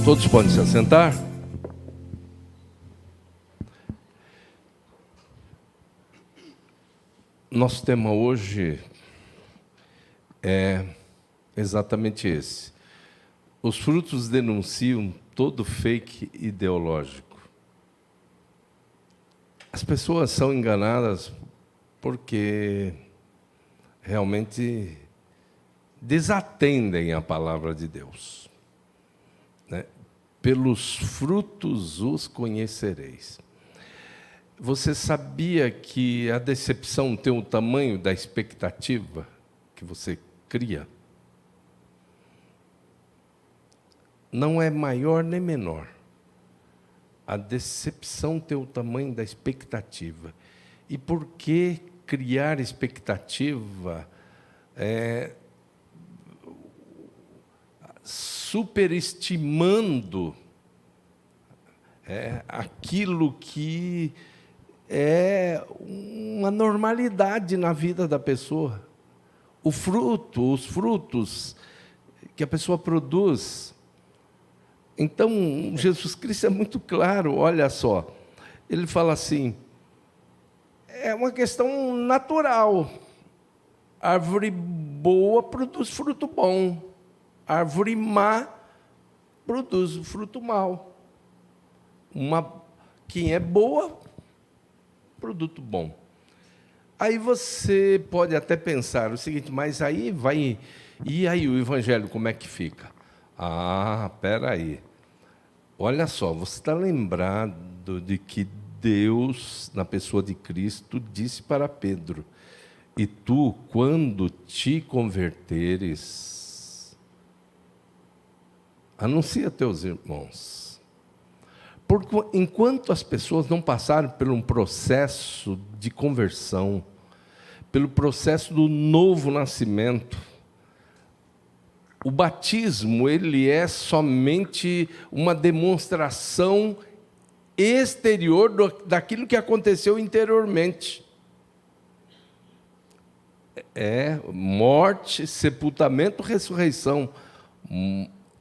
Todos podem se assentar. Nosso tema hoje é exatamente esse. Os frutos denunciam todo fake ideológico. As pessoas são enganadas porque realmente desatendem a palavra de Deus, né? Pelos frutos os conhecereis. Você sabia que a decepção tem o tamanho da expectativa que você cria? Não é maior nem menor. A decepção tem o tamanho da expectativa. E por que criar expectativa superestimando aquilo que é uma normalidade na vida da pessoa? Os frutos que a pessoa produz. Então, Jesus Cristo é muito claro, olha só. Ele fala assim, é uma questão natural. Árvore boa produz fruto bom. Árvore má produz fruto mau. Quem é boa, produto bom. Aí você pode até pensar o seguinte, mas aí vai... E aí o evangelho como é que fica? Ah, espera aí. Olha só, você está lembrado de que Deus, na pessoa de Cristo, disse para Pedro, e tu, quando te converteres, anuncia a teus irmãos. Porque enquanto as pessoas não passaram por um processo de conversão, pelo processo do novo nascimento, o batismo, ele é somente uma demonstração exterior daquilo que aconteceu interiormente. É morte, sepultamento, ressurreição.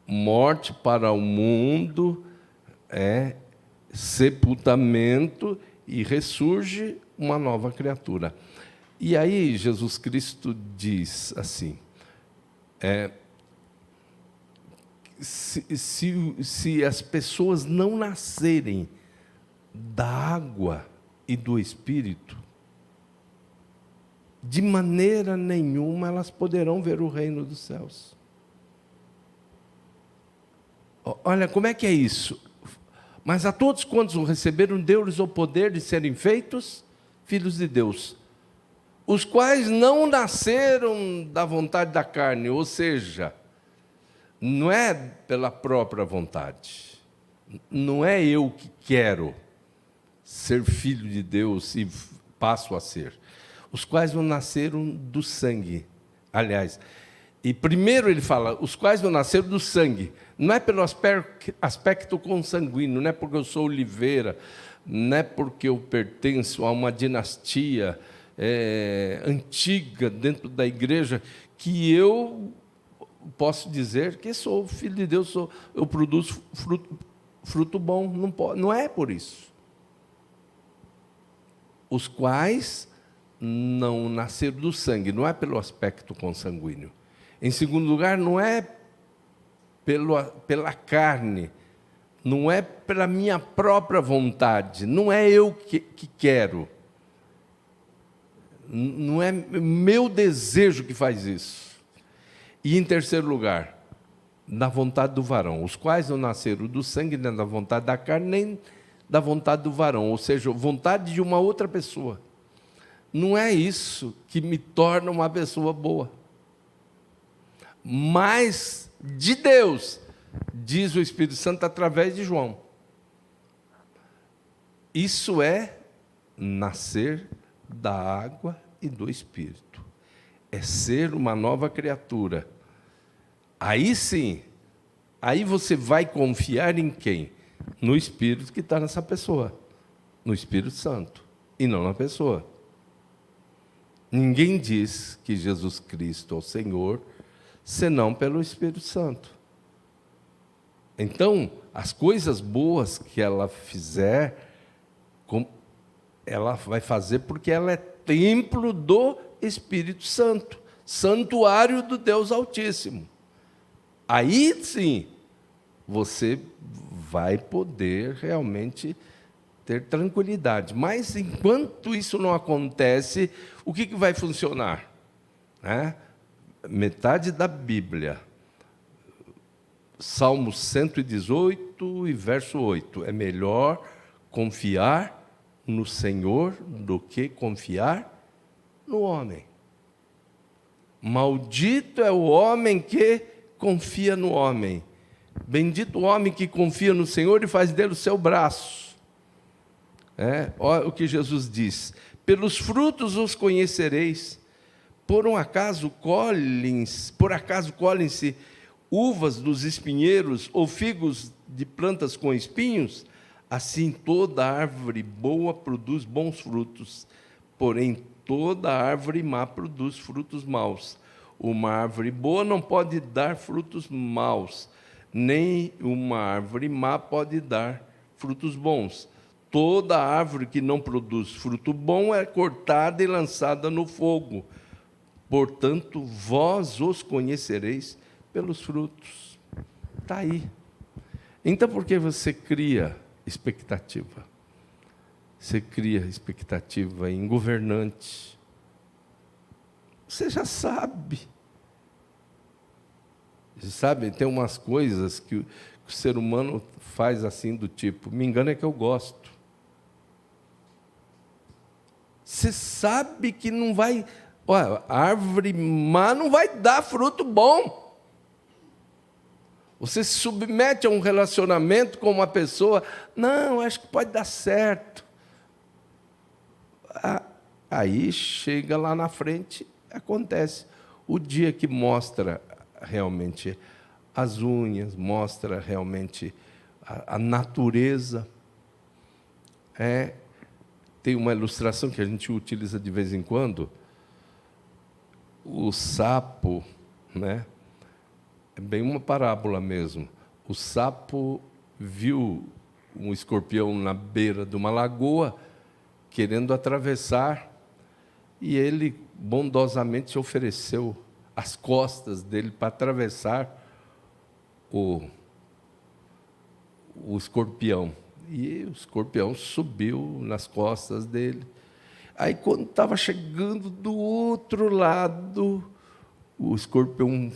Morte para o mundo, sepultamento, e ressurge uma nova criatura. E aí Jesus Cristo diz assim, se as pessoas não nascerem da água e do Espírito, de maneira nenhuma elas poderão ver o reino dos céus. Olha, como é que é isso? Mas a todos quantos o receberam, deu-lhes o poder de serem feitos filhos de Deus, os quais não nasceram da vontade da carne, ou seja, não é pela própria vontade, não é eu que quero ser filho de Deus e passo a ser, os quais não nasceram do sangue, aliás, e primeiro ele fala, os quais não nasceram do sangue, não é pelo aspecto consanguíneo, não é porque eu sou oliveira, não é porque eu pertenço a uma dinastia antiga dentro da igreja, que eu posso dizer que sou filho de Deus, eu produzo fruto bom, não é por isso. Os quais não nasceram do sangue, não é pelo aspecto consanguíneo. Em segundo lugar, não é pela carne, não é pela minha própria vontade, não é eu que quero, não é meu desejo que faz isso. E em terceiro lugar, na vontade do varão, os quais não nasceram do sangue, nem da vontade da carne, nem da vontade do varão, ou seja, vontade de uma outra pessoa. Não é isso que me torna uma pessoa boa. Mas de Deus, diz o Espírito Santo através de João. Isso é nascer da água e do Espírito. É ser uma nova criatura. Aí sim, aí você vai confiar em quem? No Espírito que está nessa pessoa, no Espírito Santo, e não na pessoa. Ninguém diz que Jesus Cristo é o Senhor, senão pelo Espírito Santo. Então, as coisas boas que ela fizer, ela vai fazer porque ela é templo do Espírito Santo, santuário do Deus Altíssimo. Aí sim, você vai poder realmente ter tranquilidade. Mas enquanto isso não acontece, o que vai funcionar? Metade da Bíblia, Salmos 118 e verso 8, é melhor confiar no Senhor do que confiar no homem. Maldito é o homem que confia no homem. Bendito o homem que confia no Senhor e faz dele o seu braço. Olha o que Jesus diz: pelos frutos os conhecereis. Por acaso colhem-se uvas dos espinheiros ou figos de plantas com espinhos? Assim toda árvore boa produz bons frutos, porém toda árvore má produz frutos maus. Uma árvore boa não pode dar frutos maus, nem uma árvore má pode dar frutos bons. Toda árvore que não produz fruto bom é cortada e lançada no fogo. Portanto, vós os conhecereis pelos frutos. Está aí. Então, por que você cria expectativa? Você cria expectativa em governante. Você já sabe. Você sabe, tem umas coisas que o ser humano faz assim do tipo, me engano é que eu gosto. Você sabe que não vai... Olha, a árvore má não vai dar fruto bom. Você se submete a um relacionamento com uma pessoa, não, acho que pode dar certo. Aí chega lá na frente, acontece. O dia que mostra realmente as unhas, mostra realmente a natureza. Tem uma ilustração que a gente utiliza de vez em quando, o sapo, né? É bem uma parábola mesmo. O sapo viu um escorpião na beira de uma lagoa, querendo atravessar, e ele bondosamente se ofereceu as costas dele para atravessar o escorpião. E o escorpião subiu nas costas dele. Aí, quando estava chegando do outro lado, o escorpião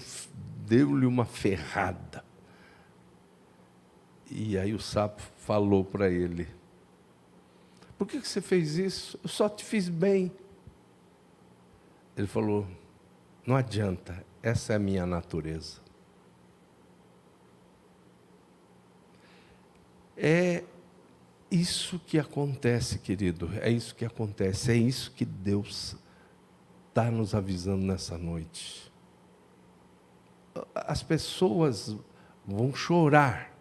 deu-lhe uma ferrada. E aí o sapo falou para ele: por que você fez isso? Eu só te fiz bem. Ele falou: não adianta, essa é a minha natureza. É isso que acontece, querido, é isso que acontece, é isso que Deus está nos avisando nessa noite. As pessoas vão chorar,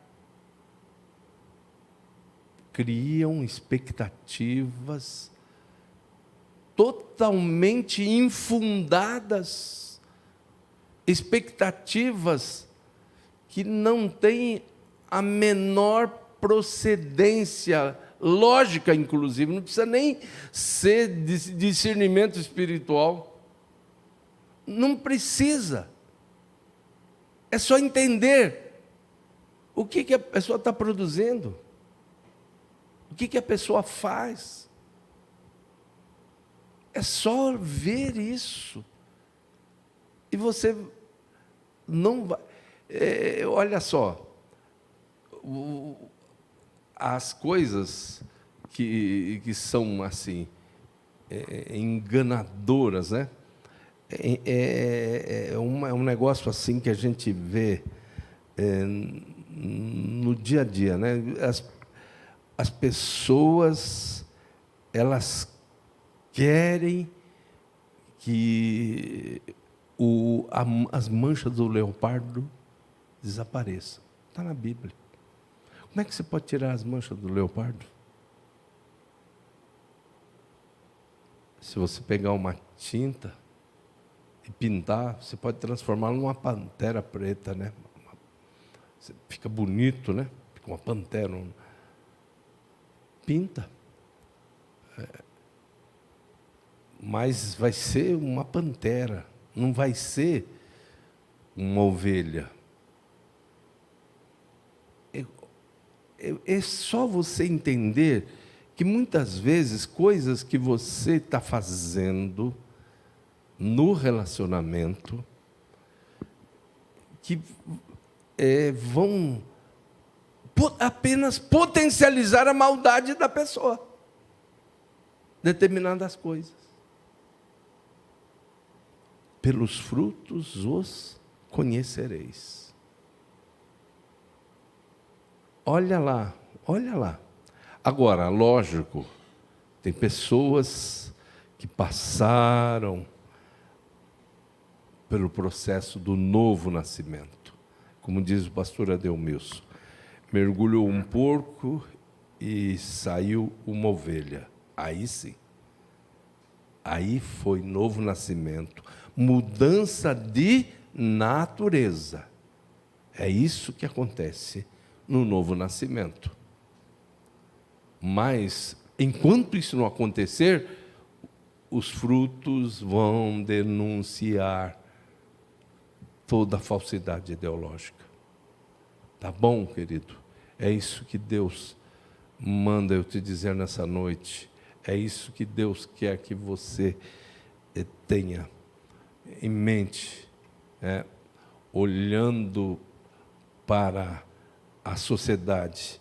criam expectativas totalmente infundadas, expectativas que não têm a menor procedência lógica, inclusive, não precisa nem ser de discernimento espiritual. Não precisa. É só entender o que a pessoa está produzindo, o que a pessoa faz. É só ver isso. E você não vai... olha só, as coisas que são assim, enganadoras, né? É um negócio assim que a gente vê no dia a dia, né? As pessoas, elas querem que as manchas do leopardo desapareçam. Está na Bíblia. Como é que você pode tirar as manchas do leopardo? Se você pegar uma tinta e pintar, você pode transformá-lo numa pantera preta, né? Fica bonito, né? Fica uma pantera. Pinta. Mas vai ser uma pantera, não vai ser uma ovelha. É só você entender que muitas vezes coisas que você está fazendo no relacionamento que vão apenas potencializar a maldade da pessoa. Determinadas coisas. Pelos frutos os conhecereis. Olha lá, olha lá. Agora, lógico, tem pessoas que passaram pelo processo do novo nascimento. Como diz o pastor Adelmilson, mergulhou um porco e saiu uma ovelha. Aí sim. Aí foi novo nascimento, mudança de natureza. É isso que acontece no novo nascimento. Mas, enquanto isso não acontecer, os frutos vão denunciar toda a falsidade ideológica. Tá bom, querido? É isso que Deus manda eu te dizer nessa noite. É isso que Deus quer que você tenha em mente, olhando para a sociedade.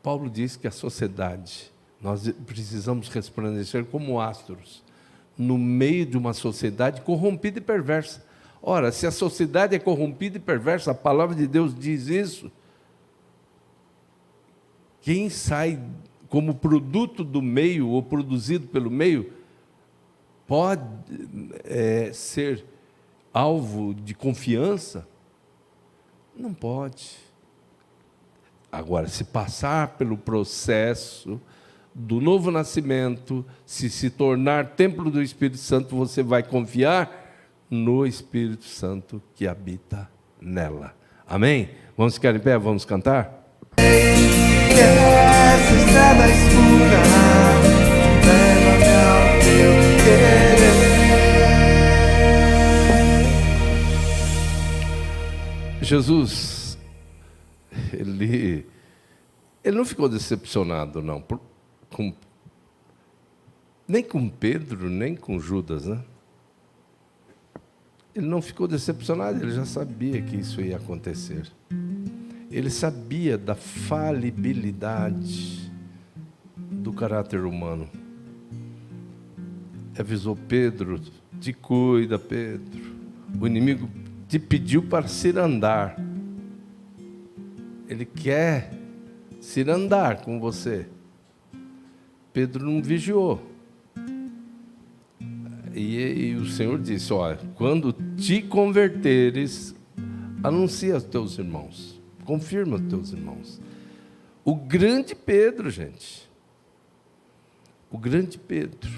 Paulo diz que a sociedade, nós precisamos resplandecer como astros, no meio de uma sociedade corrompida e perversa. Ora, se a sociedade é corrompida e perversa, a palavra de Deus diz isso, quem sai como produto do meio, ou produzido pelo meio, pode ser alvo de confiança? Não pode. Agora, se passar pelo processo do novo nascimento, se tornar templo do Espírito Santo, você vai confiar no Espírito Santo que habita nela. Amém? Vamos ficar em pé, vamos cantar? Essa estrada escura leva-me ao teu querer. Jesus, ele não ficou decepcionado, não, nem com Pedro, nem com Judas, né? Ele não ficou decepcionado, ele já sabia que isso ia acontecer. Ele sabia da falibilidade do caráter humano. Avisou Pedro, te cuida, Pedro. O inimigo te pediu para cirandar. Ele quer cirandar com você. Pedro não vigiou. E o Senhor disse, olha, quando te converteres, anuncia aos teus irmãos. Confirma aos teus irmãos. O grande Pedro, gente. O grande Pedro.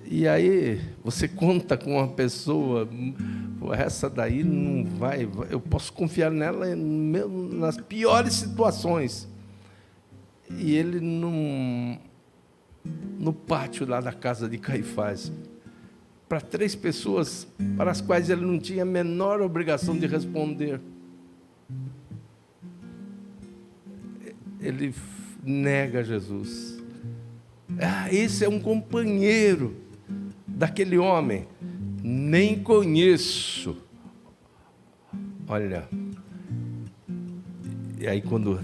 E aí, você conta com uma pessoa, essa daí não vai, eu posso confiar nela nas piores situações. E ele no pátio lá da casa de Caifás, para 3 pessoas para as quais ele não tinha a menor obrigação de responder. Ele nega Jesus. Esse é um companheiro daquele homem. Nem conheço. Olha. E aí quando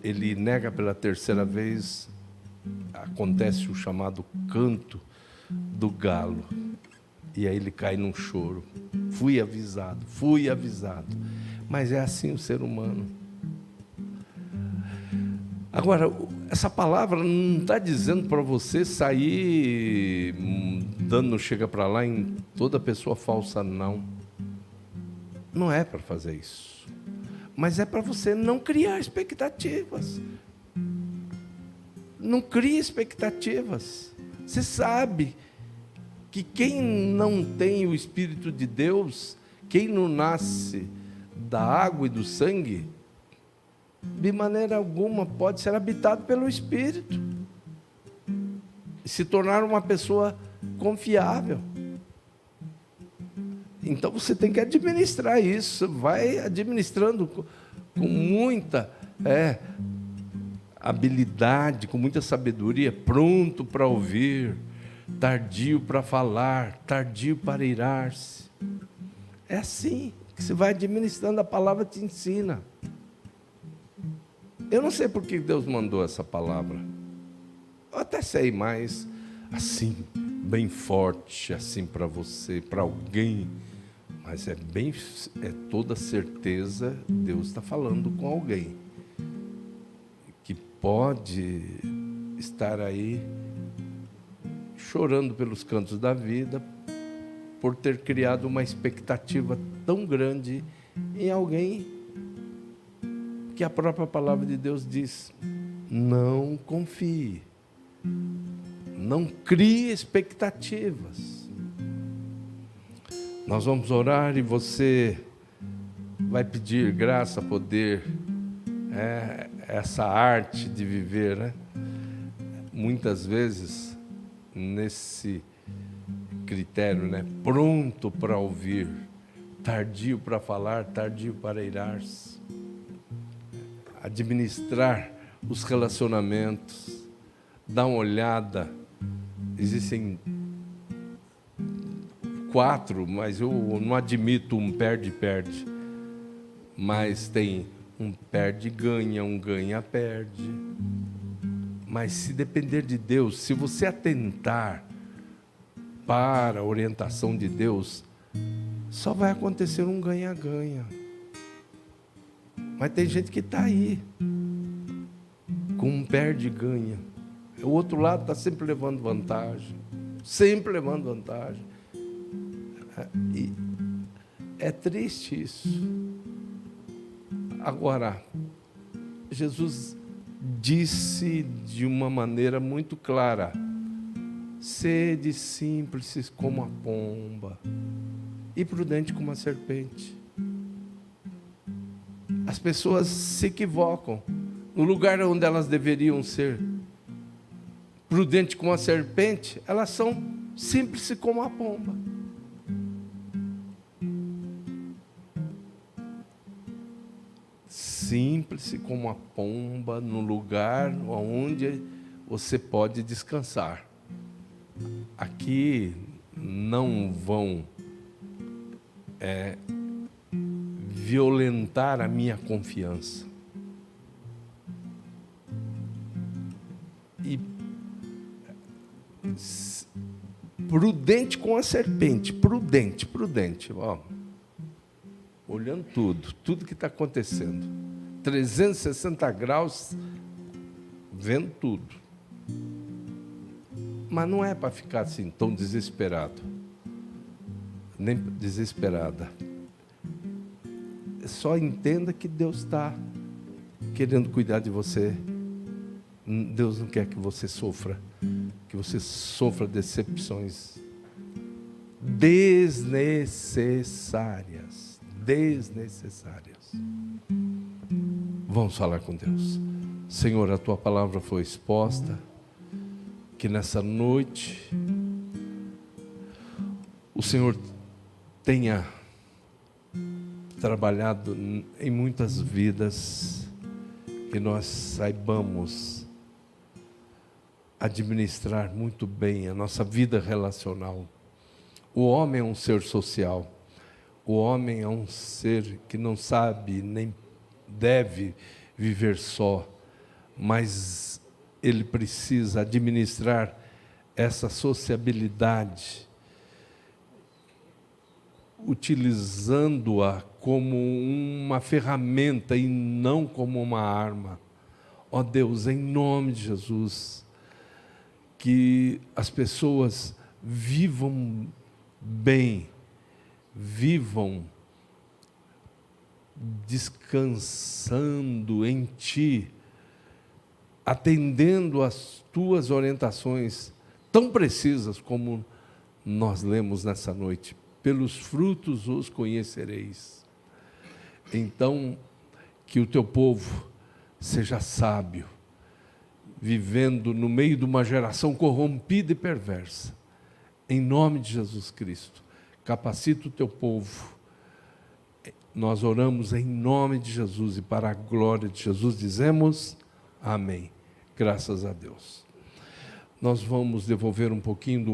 ele nega pela 3ª vez, acontece o chamado canto do galo. E aí ele cai num choro. Fui avisado. Mas é assim o ser humano. Agora, essa palavra não está dizendo para você sair dando chega para lá em toda pessoa falsa, não. Não é para fazer isso. Mas é para você não criar expectativas. Não crie expectativas. Você sabe que quem não tem o Espírito de Deus, quem não nasce da água e do sangue, de maneira alguma pode ser habitado pelo Espírito e se tornar uma pessoa confiável. Então você tem que administrar isso, vai administrando com muita habilidade, com muita sabedoria, pronto para ouvir, tardio para falar, tardio para irar-se. É assim que você vai administrando, a palavra te ensina. Eu não sei por que Deus mandou essa palavra. Eu até sei, mas assim, bem forte, assim para você, para alguém. Mas é toda certeza, Deus está falando com alguém que pode estar aí chorando pelos cantos da vida por ter criado uma expectativa tão grande em alguém que a própria palavra de Deus diz: não confie, não crie expectativas. Nós vamos orar e você vai pedir graça, poder, essa arte de viver, né? Muitas vezes, nesse critério, né? Pronto para ouvir, tardio para falar, tardio para irar-se. Administrar os relacionamentos, dar uma olhada. Existem 4, mas eu não admito um perde-perde. Mas tem um perde-ganha, um ganha-perde. Mas se depender de Deus, se você atentar para a orientação de Deus, só vai acontecer um ganha-ganha. Mas tem gente que está aí, com um perde-ganha. O outro lado está sempre levando vantagem. Sempre levando vantagem. E é triste isso. Agora, Jesus disse de uma maneira muito clara: sede simples como a pomba e prudente como a serpente. As pessoas se equivocam. No lugar onde elas deveriam ser prudentes como a serpente, elas são simples como a pomba. Simples como a pomba, no lugar onde você pode descansar. Aqui não vão violentar a minha confiança. E prudente com a serpente, prudente, ó, olhando tudo que está acontecendo, 360 graus, vendo tudo. Mas não é para ficar assim tão desesperado, nem desesperada. Só entenda que Deus está querendo cuidar de você. Deus não quer que você sofra decepções desnecessárias. Vamos falar com Deus. Senhor, a Tua palavra foi exposta, que nessa noite o Senhor tenha trabalhado em muitas vidas, que nós saibamos administrar muito bem a nossa vida relacional. O homem é um ser social. O homem é um ser que não sabe nem deve viver só, mas ele precisa administrar essa sociabilidade, utilizando-a como uma ferramenta e não como uma arma. Ó Deus, em nome de Jesus, que as pessoas vivam bem, vivam descansando em Ti, atendendo às Tuas orientações tão precisas como nós lemos nessa noite. Pelos frutos os conhecereis. Então, que o teu povo seja sábio, vivendo no meio de uma geração corrompida e perversa. Em nome de Jesus Cristo, capacita o teu povo. Nós oramos em nome de Jesus e para a glória de Jesus dizemos amém. Graças a Deus. Nós vamos devolver um pouquinho do